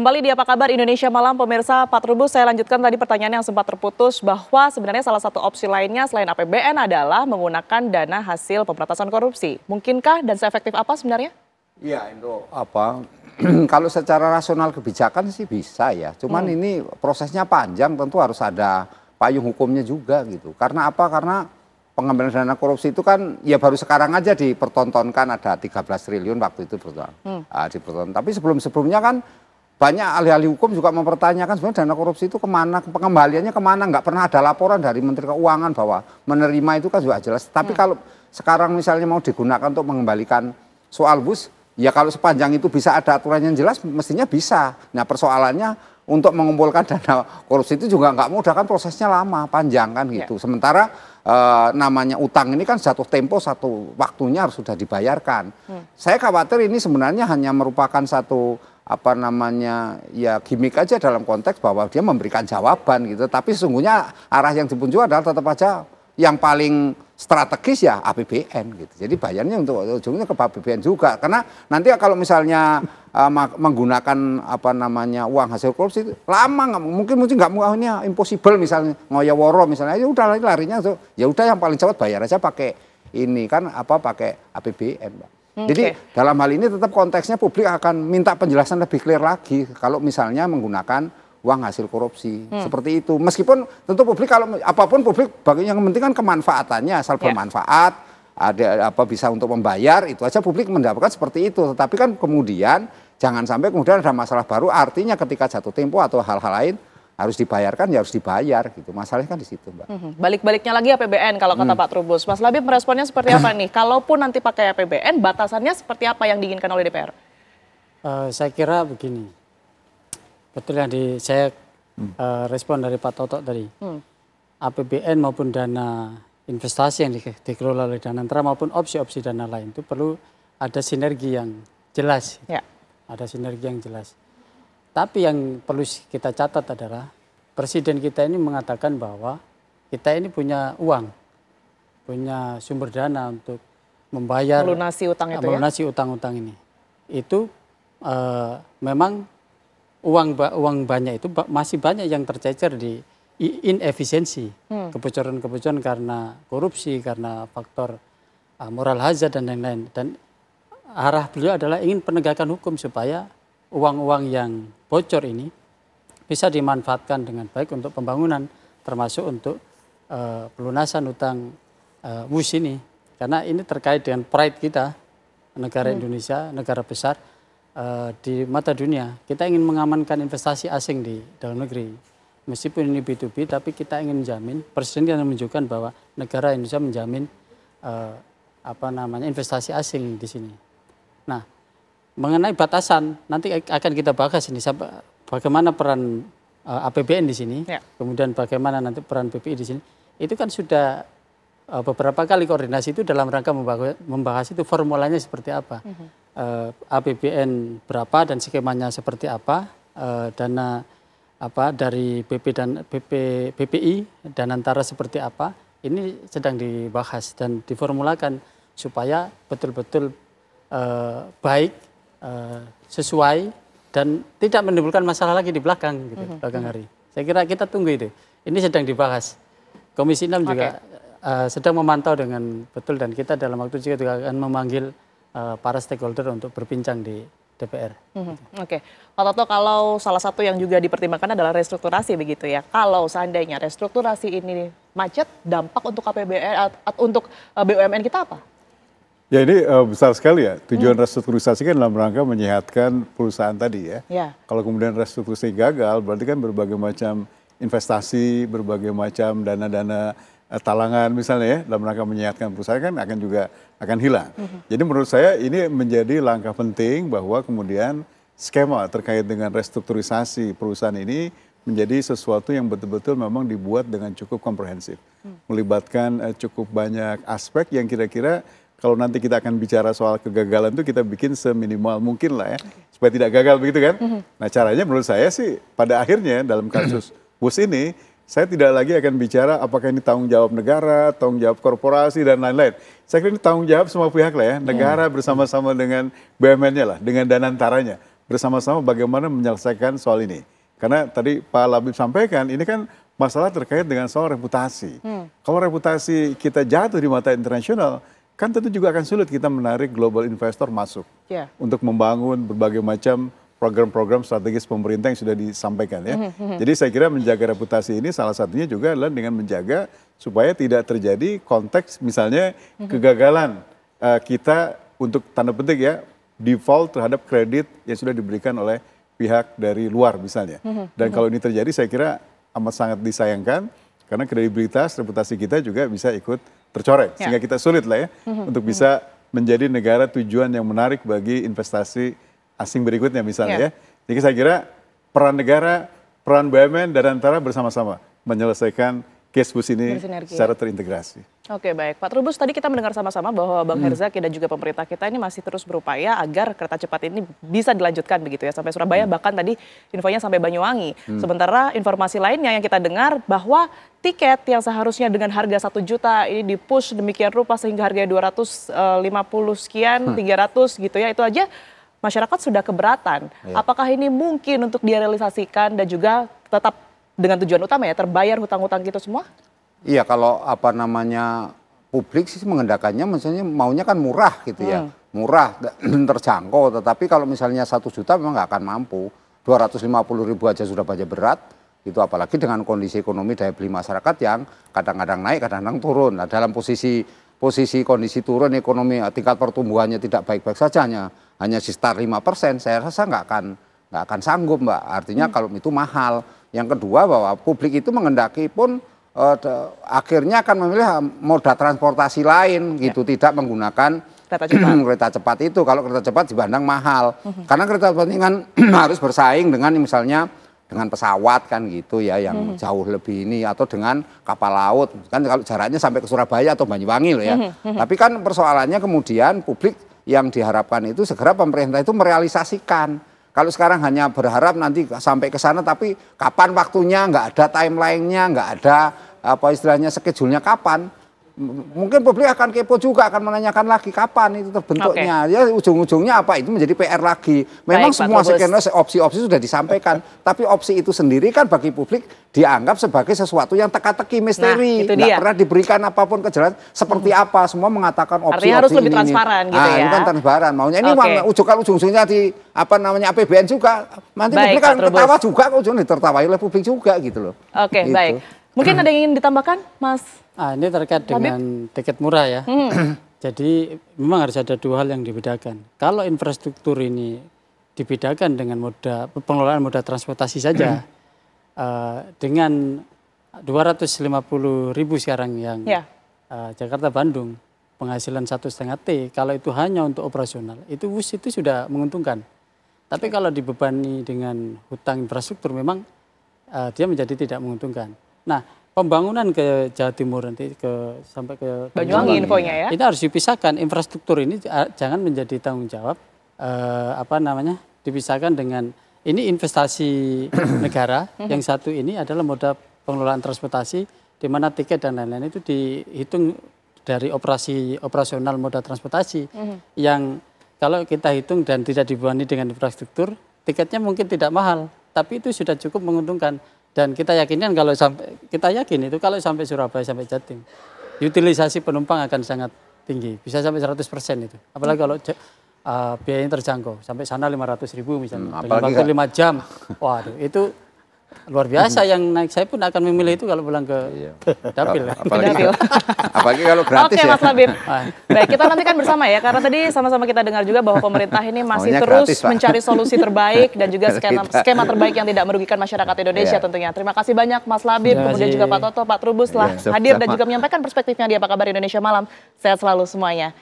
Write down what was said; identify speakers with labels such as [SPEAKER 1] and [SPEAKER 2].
[SPEAKER 1] Kembali di Apa Kabar Indonesia Malam, pemirsa. Pak Trubus, saya lanjutkan tadi pertanyaan yang sempat terputus bahwa sebenarnya salah satu opsi lainnya selain APBN adalah menggunakan dana hasil pemberantasan korupsi. Mungkinkah dan seefektif apa sebenarnya?
[SPEAKER 2] Iya, itu apa? Kalau secara rasional kebijakan sih bisa ya. Cuman ini prosesnya panjang, tentu harus ada payung hukumnya juga gitu. Karena apa? Karena pengambilan dana korupsi itu kan ya baru sekarang aja dipertontonkan ada 13 triliun waktu itu dipertonton. Tapi sebelum-sebelumnya kan banyak ahli-ahli hukum juga mempertanyakan sebenarnya dana korupsi itu kemana, pengembaliannya kemana, nggak pernah ada laporan dari Menteri Keuangan bahwa menerima itu kan juga jelas. Tapi kalau sekarang misalnya mau digunakan untuk mengembalikan soal bus, ya kalau sepanjang itu bisa ada aturan yang jelas, mestinya bisa. Nah persoalannya untuk mengumpulkan dana korupsi itu juga nggak mudah, kan prosesnya lama, panjang kan gitu. Sementara namanya utang ini kan jatuh tempo, satu waktunya harus sudah dibayarkan. Saya khawatir ini sebenarnya hanya merupakan satu ya gimmick aja dalam konteks bahwa dia memberikan jawaban gitu. Tapi sesungguhnya arah yang dipunju adalah tetap aja yang paling strategis ya APBN gitu. Jadi bayarnya untuk ujungnya ke APBN juga. Karena nanti kalau misalnya menggunakan uang hasil korupsi itu lama, mungkin nggak mau, ini impossible misalnya ngoyoworo misalnya, ya udah larinya tuh ya udah yang paling cepat bayar aja pakai ini kan pakai APBN, Mbak. Jadi dalam hal ini tetap konteksnya publik akan minta penjelasan lebih clear lagi kalau misalnya menggunakan uang hasil korupsi seperti itu. Meskipun tentu publik kalau apapun publik bagian yang penting kan kemanfaatannya, asal bermanfaat, ada bisa untuk membayar, itu aja publik mendapatkan seperti itu. Tetapi kan kemudian jangan sampai kemudian ada masalah baru, artinya ketika jatuh tempo atau hal-hal lain harus dibayarkan, ya harus dibayar gitu. Masalahnya kan di situ, Mbak.
[SPEAKER 1] Balik-baliknya lagi APBN kalau kata Pak Trubus. Mas Labib meresponnya seperti apa nih? Kalaupun nanti pakai APBN, batasannya seperti apa yang diinginkan oleh DPR?
[SPEAKER 3] Saya kira begini, betul yang saya respon dari Pak Toto tadi. APBN maupun dana investasi yang dikelola oleh Danantara maupun opsi-opsi dana lain itu perlu ada sinergi yang jelas. Ya. Ada sinergi yang jelas. Tapi yang perlu kita catat adalah Presiden kita ini mengatakan bahwa kita ini punya uang, punya sumber dana untuk membayar
[SPEAKER 1] melunasi utang itu
[SPEAKER 3] melunasi utang-utang ini. Itu memang uang banyak itu masih banyak yang tercecer di inefisiensi, kebocoran-kebocoran karena korupsi, karena faktor moral hazard dan lain-lain. Dan arah beliau adalah ingin penegakan hukum supaya uang-uang yang bocor ini bisa dimanfaatkan dengan baik untuk pembangunan, termasuk untuk pelunasan utang WUS ini. Karena ini terkait dengan pride kita, negara Indonesia, negara besar di mata dunia. Kita ingin mengamankan investasi asing di dalam negeri. Meskipun ini B2B, tapi kita ingin menjamin, Presiden yang menunjukkan bahwa negara Indonesia menjamin investasi asing di sini. Nah, mengenai batasan, nanti akan kita bahas ini, bagaimana peran APBN di sini, kemudian bagaimana nanti peran BPI di sini. Itu kan sudah beberapa kali koordinasi itu dalam rangka membahas itu formulanya seperti apa. APBN berapa dan skemanya seperti apa, dana dari BPI dan antara seperti apa, ini sedang dibahas dan diformulakan supaya betul-betul baik, sesuai dan tidak menimbulkan masalah lagi di belakang gitu, belakang hari. Saya kira kita tunggu itu. Ini sedang dibahas. Komisi 6 juga sedang memantau dengan betul, dan kita dalam waktu juga akan memanggil para stakeholder untuk berbincang di DPR.
[SPEAKER 1] Pak Toto, kalau salah satu yang juga dipertimbangkan adalah restrukturasi begitu ya. Kalau seandainya restrukturasi ini macet, dampak untuk APBN untuk BUMN kita apa?
[SPEAKER 4] Ya ini besar sekali ya, tujuan restrukturisasi kan dalam rangka menyehatkan perusahaan tadi ya. Kalau kemudian restrukturisasi gagal, berarti kan berbagai macam investasi, berbagai macam dana-dana talangan misalnya ya, dalam rangka menyehatkan perusahaan kan akan hilang. Jadi menurut saya ini menjadi langkah penting bahwa kemudian skema terkait dengan restrukturisasi perusahaan ini menjadi sesuatu yang betul-betul memang dibuat dengan cukup komprehensif. Melibatkan cukup banyak aspek yang kira-kira kalau nanti kita akan bicara soal kegagalan itu kita bikin seminimal mungkin lah ya, supaya tidak gagal begitu kan. Nah caranya menurut saya sih pada akhirnya dalam kasus WUS ini, saya tidak lagi akan bicara apakah ini tanggung jawab negara, tanggung jawab korporasi dan lain-lain. Saya kira ini tanggung jawab semua pihak lah ya, negara bersama-sama dengan BUMN-nya lah, dengan Danantaranya. bersama-sama bagaimana menyelesaikan soal ini. Karena tadi Pak Labib sampaikan, ini kan masalah terkait dengan soal reputasi. Kalau reputasi kita jatuh di mata internasional, kan tentu juga akan sulit kita menarik global investor masuk untuk membangun berbagai macam program-program strategis pemerintah yang sudah disampaikan ya. Jadi saya kira menjaga reputasi ini salah satunya juga adalah dengan menjaga supaya tidak terjadi konteks misalnya kegagalan kita untuk tanda petik ya default terhadap kredit yang sudah diberikan oleh pihak dari luar misalnya. Dan kalau ini terjadi saya kira amat sangat disayangkan karena kredibilitas reputasi kita juga bisa ikut tercoreng sehingga kita sulit lah ya untuk bisa menjadi negara tujuan yang menarik bagi investasi asing berikutnya misalnya ya. Jadi saya kira peran negara, peran BUMN dan antara bersama-sama menyelesaikan case bus ini secara terintegrasi.
[SPEAKER 1] Oke baik, Pak Trubus tadi kita mendengar sama-sama bahwa Bang Herzaki dan juga pemerintah kita ini masih terus berupaya agar kereta cepat ini bisa dilanjutkan begitu ya sampai Surabaya, bahkan tadi infonya sampai Banyuwangi. Sementara informasi lainnya yang kita dengar bahwa tiket yang seharusnya dengan harga 1 juta ini di-push demikian rupa sehingga harganya 250 sekian, 300 gitu ya, itu aja masyarakat sudah keberatan. Apakah ini mungkin untuk direalisasikan dan juga tetap dengan tujuan utama ya, terbayar hutang-hutang gitu semua?
[SPEAKER 2] Iya, kalau apa namanya publik sih mengendakannya, misalnya maunya kan murah gitu ya. Murah, terjangkau, tetapi kalau misalnya 1 juta memang nggak akan mampu. 250.000 aja sudah banyak berat, itu apalagi dengan kondisi ekonomi daya beli masyarakat yang kadang-kadang naik, kadang-kadang turun. Nah, dalam posisi kondisi turun ekonomi, tingkat pertumbuhannya tidak baik-baik saja, hanya sekitar 5%, saya rasa nggak akan sanggup Mbak. Artinya kalau itu mahal. Yang kedua bahwa publik itu mengendaki pun akhirnya akan memilih moda transportasi lain gitu, tidak menggunakan kereta cepat itu. Kalau kereta cepat dipandang mahal, karena kereta cepat ini kan harus bersaing dengan misalnya dengan pesawat kan gitu ya, yang jauh lebih ini, atau dengan kapal laut kan kalau jaraknya sampai ke Surabaya atau Banyuwangi loh ya. Tapi kan persoalannya kemudian publik yang diharapkan itu segera pemerintah itu merealisasikan. Kalau sekarang hanya berharap nanti sampai ke sana, tapi kapan waktunya, nggak ada timeline-nya, nggak ada apa istilahnya schedule-nya kapan. Mungkin publik akan kepo juga, akan menanyakan lagi kapan itu terbentuknya. Ya ujung-ujungnya apa, itu menjadi PR lagi. Memang baik, semua skenario opsi-opsi sudah disampaikan, tapi opsi itu sendiri kan bagi publik dianggap sebagai sesuatu yang teka-teki misteri. Nah, nggak pernah diberikan apapun kejelasan seperti apa. Semua mengatakan opsi-opsi ini.
[SPEAKER 1] Harus lebih transparan gitu ya.
[SPEAKER 2] Ini kan transparan. Maunya ini ujung-ujungnya di apa namanya APBN juga. Nanti publik kan ketawa juga, ujungnya ditertawai oleh publik juga gitu loh.
[SPEAKER 1] Oke, gitu. Baik. Mungkin ada yang ingin ditambahkan, Mas?
[SPEAKER 3] Ini terkait dengan tiket murah ya. Jadi memang harus ada 2 hal yang dibedakan. Kalau infrastruktur ini dibedakan dengan pengelolaan moda transportasi saja, dengan 250.000 sekarang yang Jakarta-Bandung, penghasilan 1,5 T, kalau itu hanya untuk operasional, itu WUS itu sudah menguntungkan. Tapi kalau dibebani dengan hutang infrastruktur memang dia menjadi tidak menguntungkan. Nah, pembangunan ke Jawa Timur nanti sampai ke
[SPEAKER 1] Banyuwangi infonya ya.
[SPEAKER 3] Itu harus dipisahkan, infrastruktur ini jangan menjadi tanggung jawab dipisahkan dengan ini investasi negara, yang satu ini adalah moda pengelolaan transportasi di mana tiket dan lain-lain itu dihitung dari operasional moda transportasi yang kalau kita hitung dan tidak dibebani dengan infrastruktur, tiketnya mungkin tidak mahal, tapi itu sudah cukup menguntungkan. Dan kita yakinkan kalau kalau sampai Surabaya sampai Jatim, utilisasi penumpang akan sangat tinggi, bisa sampai 100% itu. Apalagi kalau biayanya terjangkau, sampai sana 500.000 misalnya, dengan waktu 5 jam. Waduh, itu luar biasa. Yang naik saya pun akan memilih itu kalau pulang ke dapil.
[SPEAKER 2] Apalagi kalau gratis.
[SPEAKER 1] Oke, Mas Labib. Baik, kita nantikan bersama ya, karena tadi sama-sama kita dengar juga bahwa pemerintah ini masih terus mencari solusi terbaik dan juga skema terbaik yang tidak merugikan masyarakat Indonesia tentunya. Terima kasih banyak Mas Labib, kemudian juga Pak Toto, Pak Trubus telah hadir dan juga menyampaikan perspektifnya di Apa Kabar Indonesia Malam. Sehat selalu semuanya.